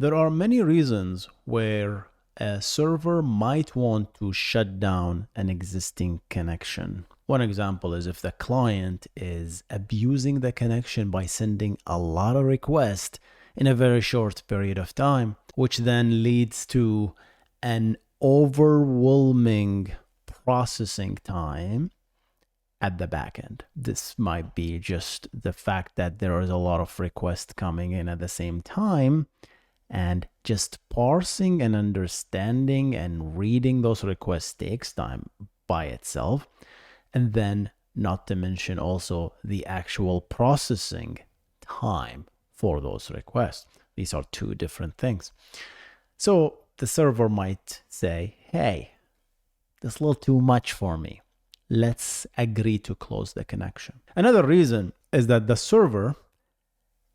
There are many reasons where a server might want to shut down an existing connection. One example is if the client is abusing the connection by sending a lot of requests in a very short period of time, which then leads to an overwhelming processing time at the backend. This might be just the fact that there is a lot of requests coming in at the same time, and just parsing and understanding and reading those requests takes time by itself. And then not to mention also the actual processing time for those requests. These are two different things. So the server might say, hey, that's a little too much for me. Let's agree to close the connection. Another reason is that the server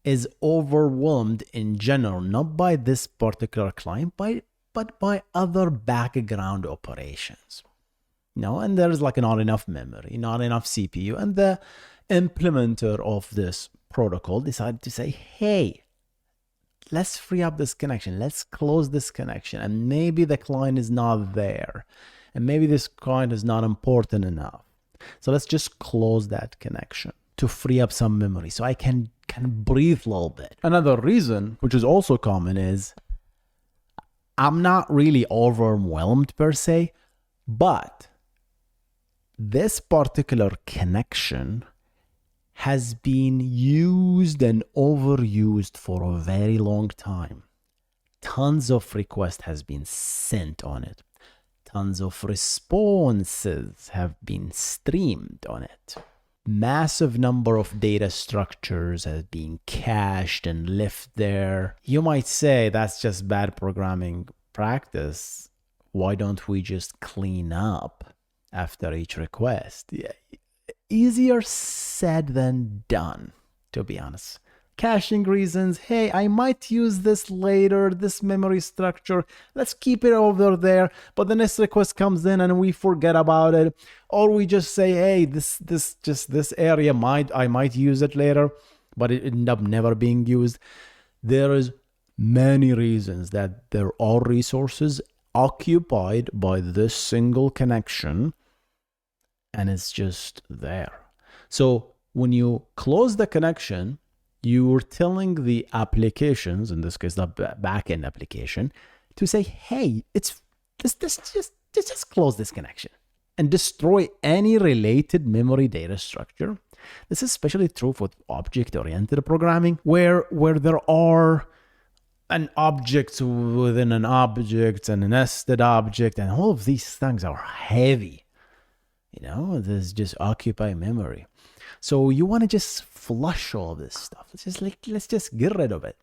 is overwhelmed in general, not by this particular client, but by other background operations. And there's like not enough memory, not enough CPU, and the implementer of this protocol decided to say, hey, let's free up this connection, let's close this connection, and maybe the client is not there, and maybe this client is not important enough. So let's just close that connection to free up some memory so I can breathe a little bit. Another reason, which is also common, is I'm not really overwhelmed per se, but this particular connection has been used and overused for a very long time. Tons of requests has been sent on it. Tons of responses have been streamed on it. Massive number of data structures have been cached and left there. You might say that's just bad programming practice. Why don't we just clean up after each request? Yeah. Easier said than done, to be honest. Caching reasons, hey, I might use this later, this memory structure, let's keep it over there, but the next request comes in and we forget about it, or we just say, hey, this area I might use it later, but it ended up never being used. There is many reasons that there are resources occupied by this single connection, and it's just there. So when you close the connection, you're telling the applications, in this case the backend application, to say, hey, just close this connection and destroy any related memory data structure. This is especially true for object-oriented programming, where there are an object within an object and a nested object, and all of these things are heavy. This just occupy memory. So you want to just flush all this stuff. Let's just get rid of it.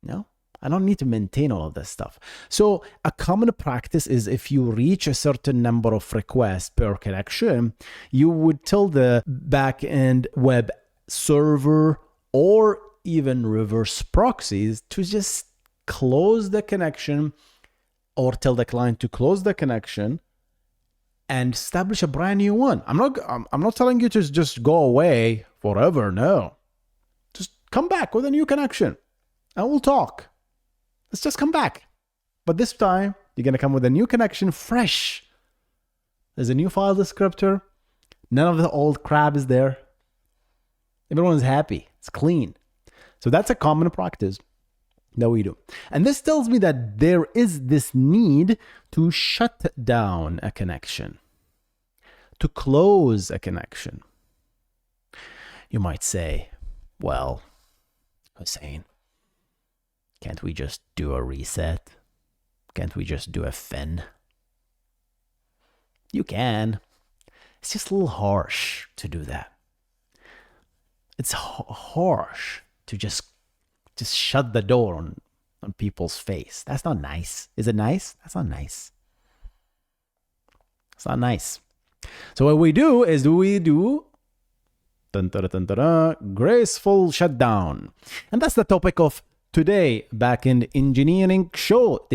I don't need to maintain all of this stuff. So a common practice is if you reach a certain number of requests per connection, you would tell the backend web server or even reverse proxies to just close the connection, or tell the client to close the connection and establish a brand new one. I'm not telling you to just go away forever. No, just come back with a new connection and we'll talk. Let's just come back. But this time you're going to come with a new connection, fresh. There's a new file descriptor. None of the old crap is there. Everyone's happy. It's clean. So that's a common practice that we do. And this tells me that there is this need to shut down a connection, to close a connection. You might say, well, Hussein, can't we just do a reset? Can't we just do a fin? You can. It's just a little harsh to do that. It's harsh to just shut the door on people's face. That's not nice. Is it nice? That's not nice. It's not nice. So what we do is we do graceful shutdown. And that's the topic of today backend engineering show.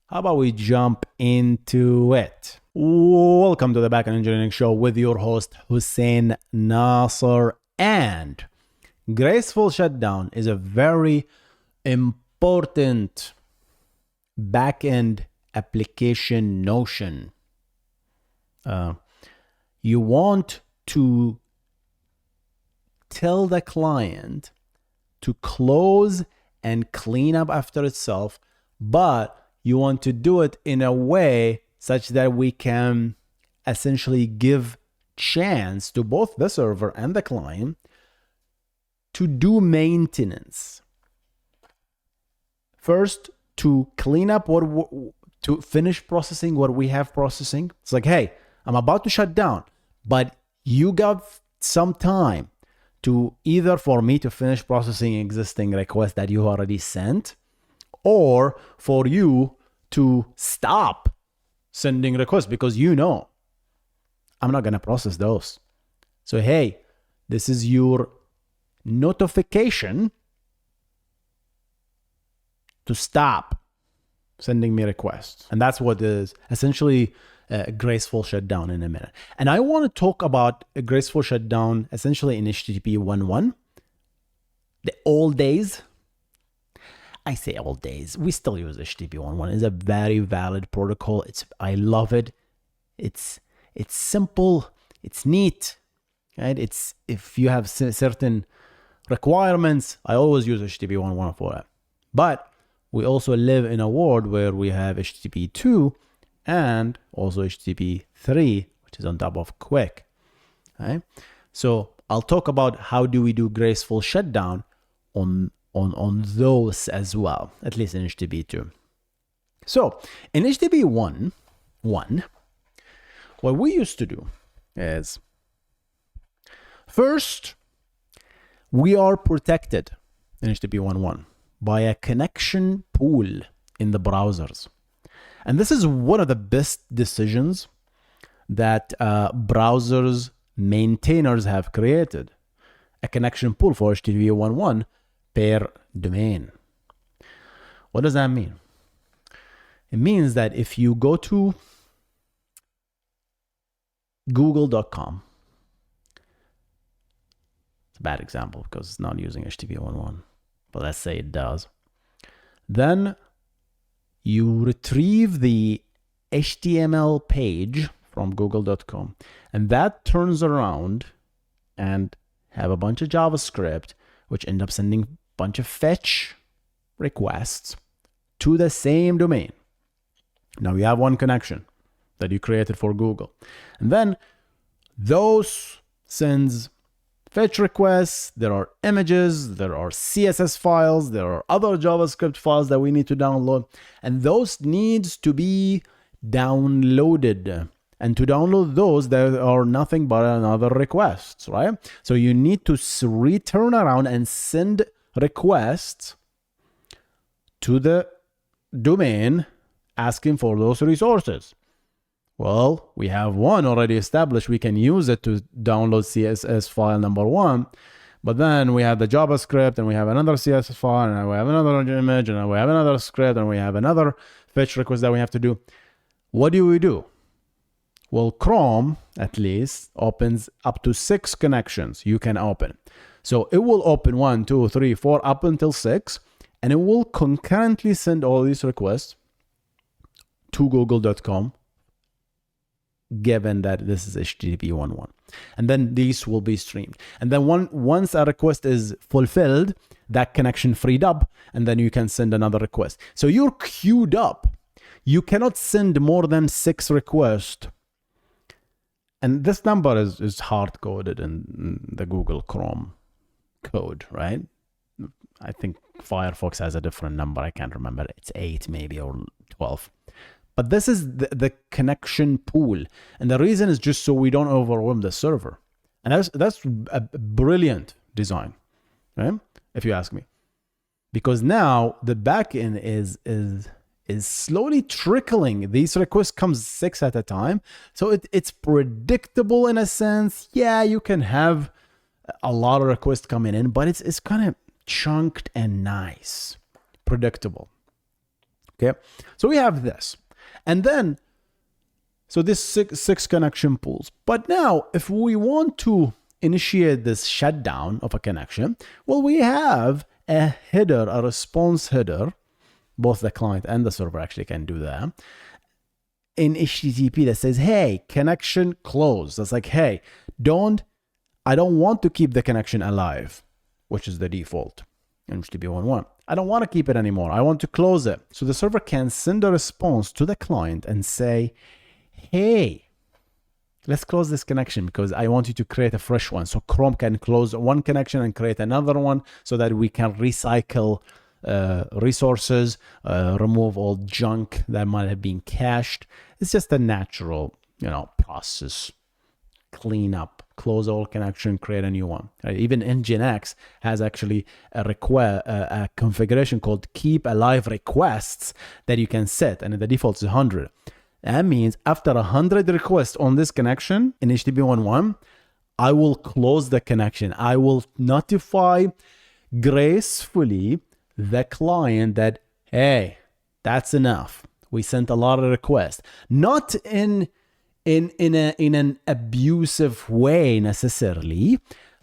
How about we jump into it? Welcome to the Backend Engineering Show with your host Hussein, Nasser, and Graceful Shutdown is a very important important backend application notion. You want to tell the client to close and clean up after itself, but you want to do it in a way such that we can essentially give chance to both the server and the client to do maintenance. First, to clean up to finish processing what we have processing. It's like, hey, I'm about to shut down, but you got some time to either for me to finish processing existing requests that you already sent, or for you to stop sending requests because you know I'm not going to process those. So, hey, this is your notification to stop sending me requests. And that's what is essentially a graceful shutdown in a minute. And I want to talk about a graceful shutdown essentially in HTTP 1.1. The old days. I say old days. We still use HTTP 1.1. It's a very valid protocol. I love it. It's simple. It's neat. Right? It's if you have certain requirements, I always use HTTP 1.1 for that. But we also live in a world where we have HTTP 2 and also HTTP 3, which is on top of Quick. Right? So I'll talk about how do we do graceful shutdown on those as well, at least in HTTP 2. So in HTTP 1.1, what we used to do is, first, we are protected in HTTP 1.1 by a connection pool in the browsers. And this is one of the best decisions that browsers maintainers have created. A connection pool for HTTP 1.1 per domain. What does that mean? It means that if you go to google.com, it's a bad example because it's not using HTTP 1.1, but let's say it does. Then you retrieve the HTML page from google.com, and that turns around and have a bunch of JavaScript, which end up sending a bunch of fetch requests to the same domain. Now you have one connection that you created for Google. And then those sends fetch requests, there are images, there are CSS files, there are other JavaScript files that we need to download, and those needs to be downloaded. And to download those, there are nothing but another requests, right? So you need to return around and send requests to the domain asking for those resources. Well, we have one already established. We can use it to download CSS file number 1. But then we have the JavaScript, and we have another CSS file, and we have another image, and we have another script, and we have another fetch request that we have to do. What do we do? Well, Chrome, at least, opens up to 6 connections you can open. So it will open 1, 2, 3, 4, up until 6, and it will concurrently send all these requests to google.com, given that this is HTTP 1.1. And then these will be streamed. And then once a request is fulfilled, that connection freed up, and then you can send another request. So you're queued up. You cannot send more than 6 requests. And this number is hard-coded in the Google Chrome code, right? I think Firefox has a different number. I can't remember. It's 8 maybe, or 12. But this is the connection pool. And the reason is just so we don't overwhelm the server. And that's a brilliant design, right? If you ask me. Because now the backend is slowly trickling. These requests comes 6 at a time. So it's predictable in a sense. Yeah, you can have a lot of requests coming in, but it's kind of chunked and nice. Predictable. Okay, so we have this. And then, so this six connection pools. But now, if we want to initiate this shutdown of a connection, well, we have a header, a response header, Both the client and the server actually can do that. In HTTP that says, hey, connection closed. That's like, hey, I don't want to keep the connection alive, which is the default in HTTP 1.1. I don't want to keep it anymore. I want to close it. So the server can send a response to the client and say, hey, let's close this connection because I want you to create a fresh one. So Chrome can close one connection and create another one so that we can recycle resources, remove all junk that might have been cached. It's just a natural, process. Clean up, close all connection, create a new one. Even Nginx has actually a configuration called keep alive requests that you can set, and the default is 100. That means after 100 requests on this connection in HTTP 1.1, I will close the connection. I will notify gracefully the client that, hey, that's enough. We sent a lot of requests. Not in an abusive way necessarily,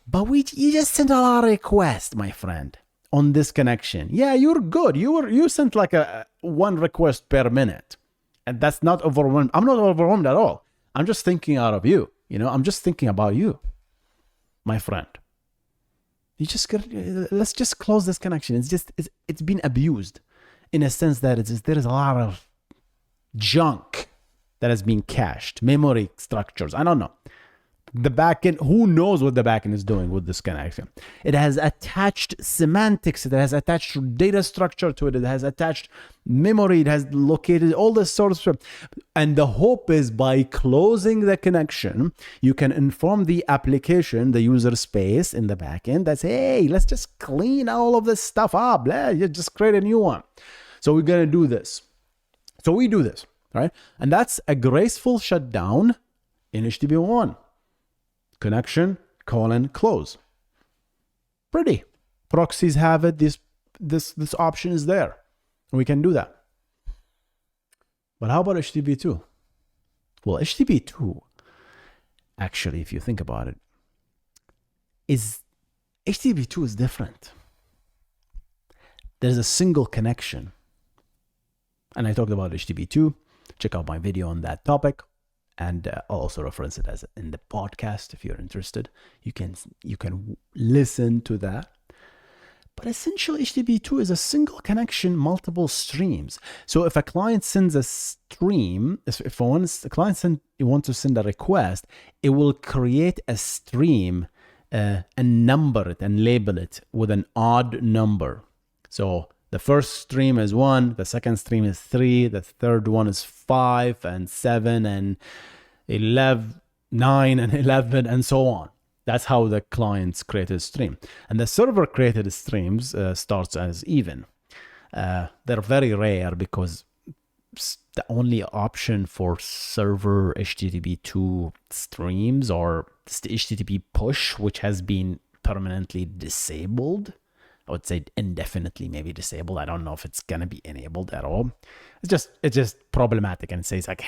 but you just sent a lot of requests, my friend, on this connection. Yeah, you're good. You sent like one request per minute. And that's not overwhelmed. I'm not overwhelmed at all. I'm just thinking out of you. I'm just thinking about you, my friend. Let's just close this connection. It's been abused in a sense that there is a lot of junk that has been cached, memory structures. I don't know. The backend, who knows what the backend is doing with this connection? It has attached semantics. It has attached data structure to it. It has attached memory. It has located all the sorts of, and the hope is by closing the connection, you can inform the application, the user space in the backend that's, hey, let's just clean all of this stuff up. You just create a new one. So we're going to do this. So we do this, right? And that's a graceful shutdown in HTTP 1. Connection, close. Pretty. Proxies have it. This option is there. We can do that. But how about HTTP 2? Well, HTTP 2, actually, if you think about it, HTTP 2 is different. There's a single connection. And I talked about HTTP 2. Check out my video on that topic. And I'll also reference it as in the podcast if you're interested. You can listen to that. But essentially, HTTP 2 is a single connection, multiple streams. So if a client sends a stream, if a client wants to send a request, it will create a stream and number it and label it with an odd number. So the first stream is 1, the second stream is 3, the third one is 5 and 7 and 11, 9 and 11 and so on. That's how the clients created a stream. And the server created streams starts as even. They're very rare because the only option for server HTTP 2 streams are the HTTP push, which has been permanently disabled. I would say indefinitely maybe disabled. I don't know if it's gonna be enabled at all. It's just problematic and it says like,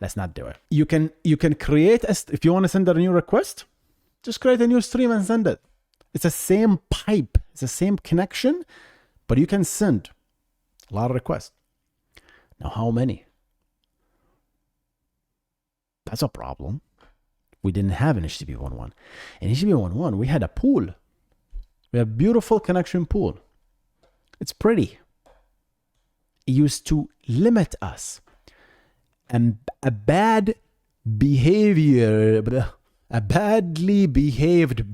let's not do it. You can create if you want to send a new request, just create a new stream and send it. It's the same pipe, it's the same connection, but you can send a lot of requests. Now, how many? That's a problem. We didn't have an HTTP 1.1. In HTTP 1.1, we had a pool. We have a beautiful connection pool. It's pretty. It used to limit us. And a badly behaved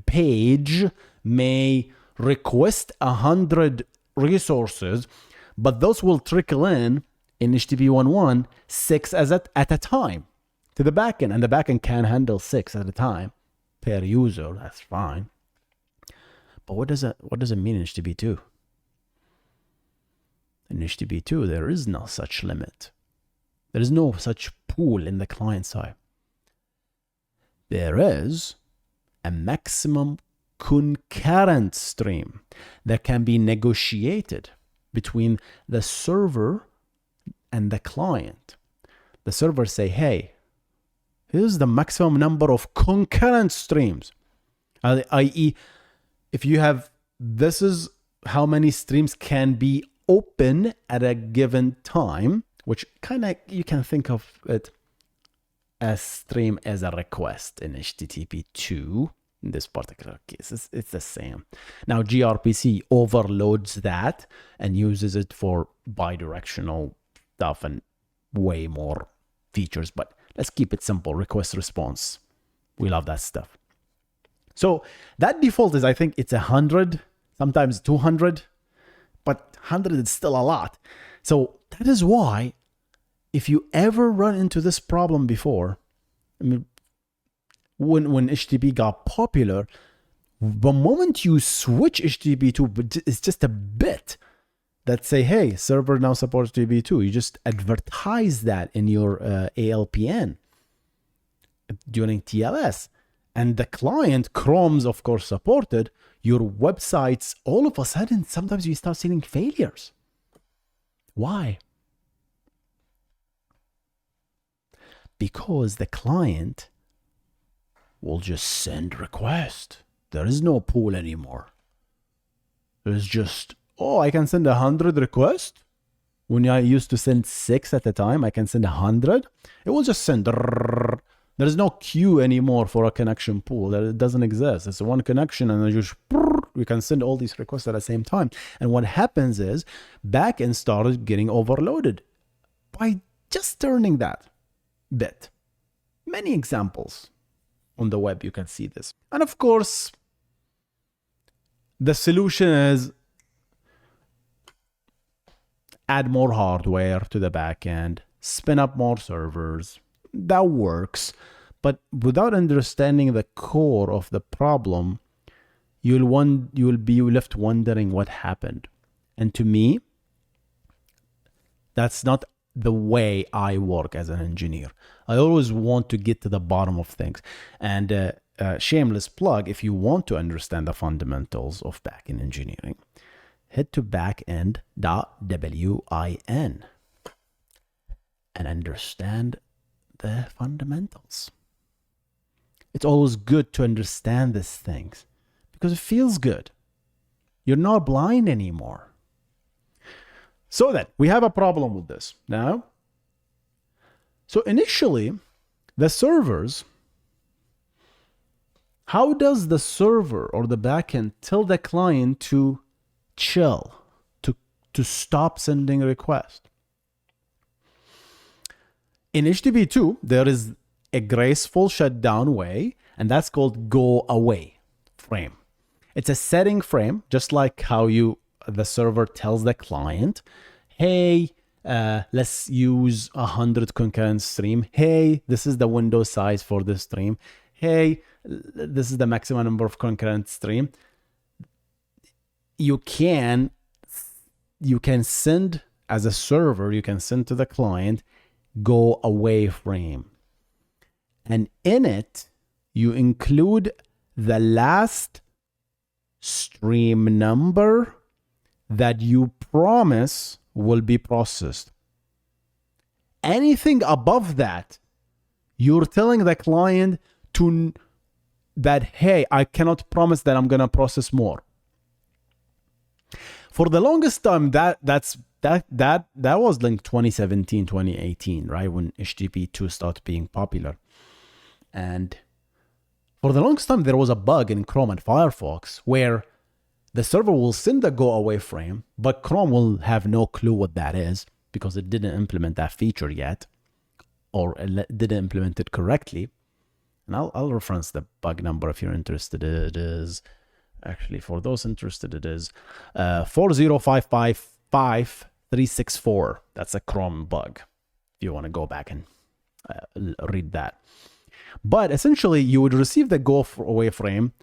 page may request 100 resources, but those will trickle in HTTP 1.1, 6 at a time to the backend. And the backend can handle 6 at a time per user. That's fine. But what does it mean in HTTP 2? In HTTP 2, there is no such limit. There is no such pool in the client side. There is a maximum concurrent stream that can be negotiated between the server and the client. The server say, hey, here's the maximum number of concurrent streams, i.e., if you have, this is how many streams can be open at a given time, which kind of, you can think of it as stream as a request in HTTP2. In this particular case, it's the same. Now gRPC overloads that and uses it for bidirectional stuff and way more features, but let's keep it simple. Request response. We love that stuff. So that default is, I think it's 100, sometimes 200, but 100 is still a lot. So that is why, if you ever run into this problem before, I mean, when HTTP got popular, the moment you switch HTTP to, it's just a bit that say, hey, server now supports HTTP2. You just advertise that in your ALPN during TLS. And the client, Chrome's of course supported, your websites, all of a sudden, sometimes you start seeing failures. Why? Because the client will just send request. There is no pool anymore. There's just, oh, I can send 100 requests. When I used to send 6 at a time, I can send 100. It will just send. There is no queue anymore for a connection pool. It doesn't exist. It's one connection, and we can send all these requests at the same time. And what happens is, backend started getting overloaded by just turning that bit. Many examples on the web, you can see this. And of course, the solution is add more hardware to the backend, spin up more servers. That works, but without understanding the core of the problem, you'll be left wondering what happened. And to me, that's not the way I work as an engineer. I always want to get to the bottom of things. And shameless plug, if you want to understand the fundamentals of backend engineering, head to backend.win and understand the fundamentals. It's always good to understand these things because it feels good. You're not blind anymore. So then we have a problem with this now. So initially, the servers, how does the server or the backend tell the client to chill, to stop sending requests? In HTTP2, there is a graceful shutdown way, and that's called GoAWAY frame. It's a setting frame, just like how the server tells the client, hey, let's use 100 concurrent stream. Hey, this is the window size for this stream. Hey, this is the maximum number of concurrent stream. You can send, as a server, you can send to the client GoAWAY frame. And in it, you include the last stream number that you promise will be processed. Anything above that, you're telling the client that, hey, I cannot promise that I'm going to process more. For the longest time, that was like 2017, 2018, right? When HTTP2 started being popular. And for the longest time, there was a bug in Chrome and Firefox where the server will send the GoAWAY frame, but Chrome will have no clue what that is because it didn't implement that feature yet, or it didn't implement it correctly. And I'll reference the bug number if you're interested. It is, actually, for those interested, it is 40555-364. That's a Chrome bug, if you want to go back and read that. But essentially, you would receive the GoAWAY frame.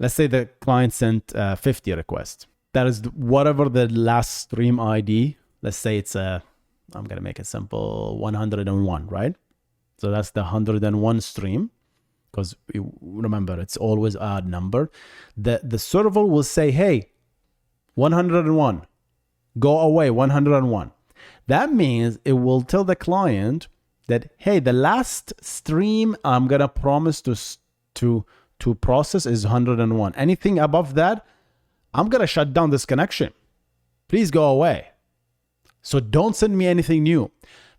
Let's say the client sent 50 requests. That is whatever the last stream ID. Let's say it's I'm going to make it simple, 101, right? So that's the 101 stream, because remember, it's always odd number. The server will say, hey, 101, GoAWAY 101. That means it will tell the client that, hey, the last stream I'm going to promise to process is 101. Anything above that, I'm going to shut down this connection. Please go away. So don't send me anything new.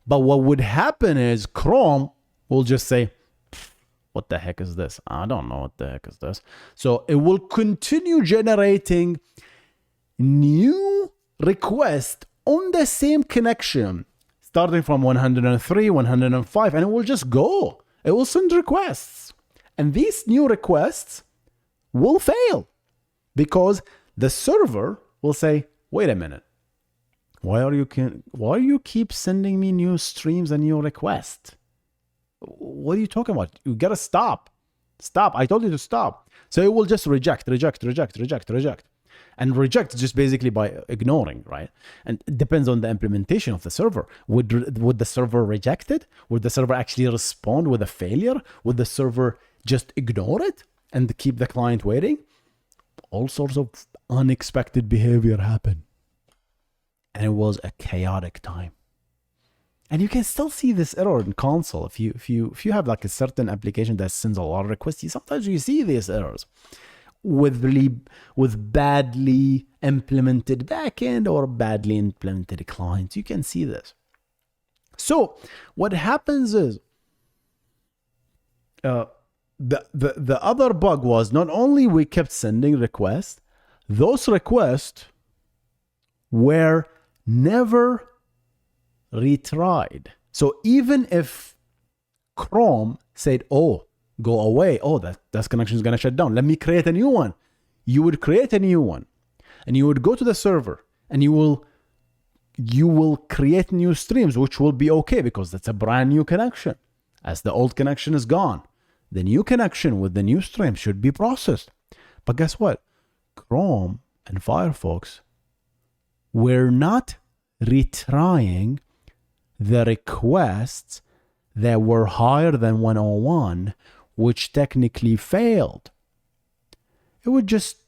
But what would happen is Chrome will just say, what the heck is this? I don't know what the heck is this. So it will continue generating new requests on the same connection, starting from 103, 105, and it will just go. It will send requests. And these new requests will fail because the server will say, wait a minute. Why are you keep sending me new streams and new requests? What are you talking about? You gotta stop. Stop. I told you to stop. So it will just reject. And reject just basically by ignoring, right? And it depends on the implementation of the server. Would the server reject it? Would the server actually respond with a failure? Would the server just ignore it and keep the client waiting? All sorts of unexpected behavior happen. And it was a chaotic time. And you can still see this error in console. If you have like a certain application that sends a lot of requests, sometimes you see these errors with badly implemented backend or badly implemented clients. You can see this. So what happens is the other bug was not only we kept sending requests, those requests were never retried. So even if Chrome said, oh, go away, oh, that connection is going to shut down, let me create a new one, you would create a new one and you would go to the server and you will create new streams, which will be okay because that's a brand new connection. As the old connection is gone, the new connection with the new stream should be processed. But guess what? Chrome and Firefox were not retrying the requests that were higher than 101, which technically failed. It would just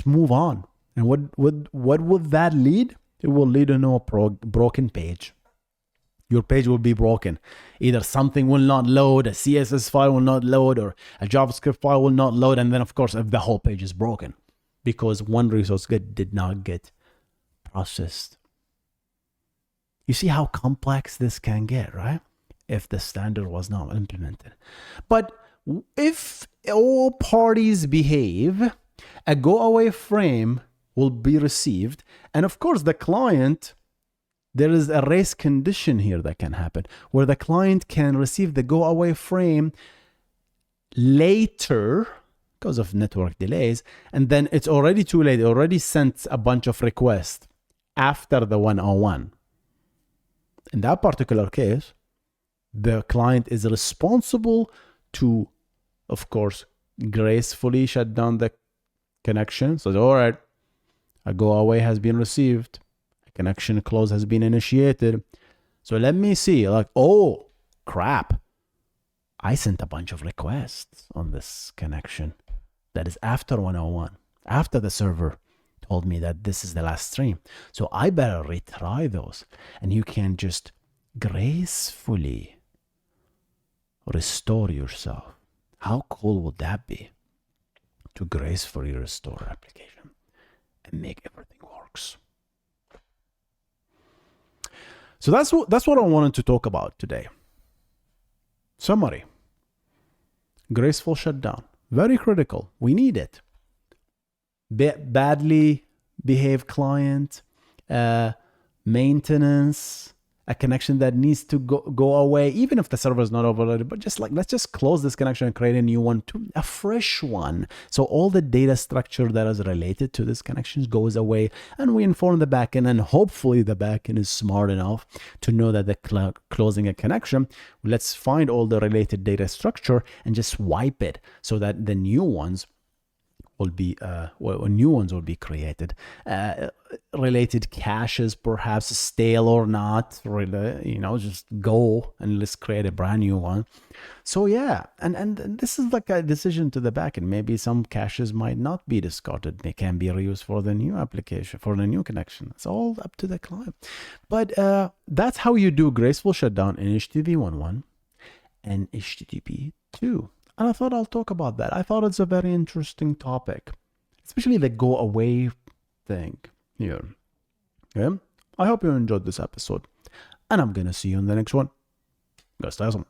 move on. And what would that lead? It will lead to a broken page. Your page will be broken. Either something will not load, a CSS file will not load, or a JavaScript file will not load. And then, of course, if the whole page is broken because one resource did not get processed. You see how complex this can get, right? If the standard was not implemented. But if all parties behave, a GoAWAY frame will be received. And of course, the client, there is a race condition here that can happen where the client can receive the GoAWAY frame later because of network delays. And then it's already too late. It already sent a bunch of requests after the 101. In that particular case, the client is responsible to, of course, gracefully shut down the connection. So, all right, a GoAWAY has been received. A connection close has been initiated. So let me see, like, oh, crap. I sent a bunch of requests on this connection that is after 101, after the server told me that this is the last stream. So I better retry those. And you can just gracefully restore yourself. How cool would that be? To gracefully restore application and make everything works. So that's what I wanted to talk about today. Summary. Graceful shutdown. Very critical. We need it. Badly behaved client, maintenance, a connection that needs to go away, even if the server is not overloaded, but just like, let's just close this connection and create a new one, a fresh one. So all the data structure that is related to this connection goes away, and we inform the backend, and hopefully the backend is smart enough to know that the closing a connection, let's find all the related data structure and just wipe it so that the new ones will be new ones will be created. Related caches, perhaps stale or not, really, just go and let's create a brand new one. So yeah, and this is like a decision to the backend. Maybe some caches might not be discarded. They can be reused for the new application, for the new connection. It's all up to the client. But that's how you do graceful shutdown in HTTP 1.1 and HTTP 2. And I thought I'll talk about that. I thought it's a very interesting topic, especially the GoAWAY thing here. Okay? I hope you enjoyed this episode, and I'm gonna see you in the next one. Guys, stay awesome.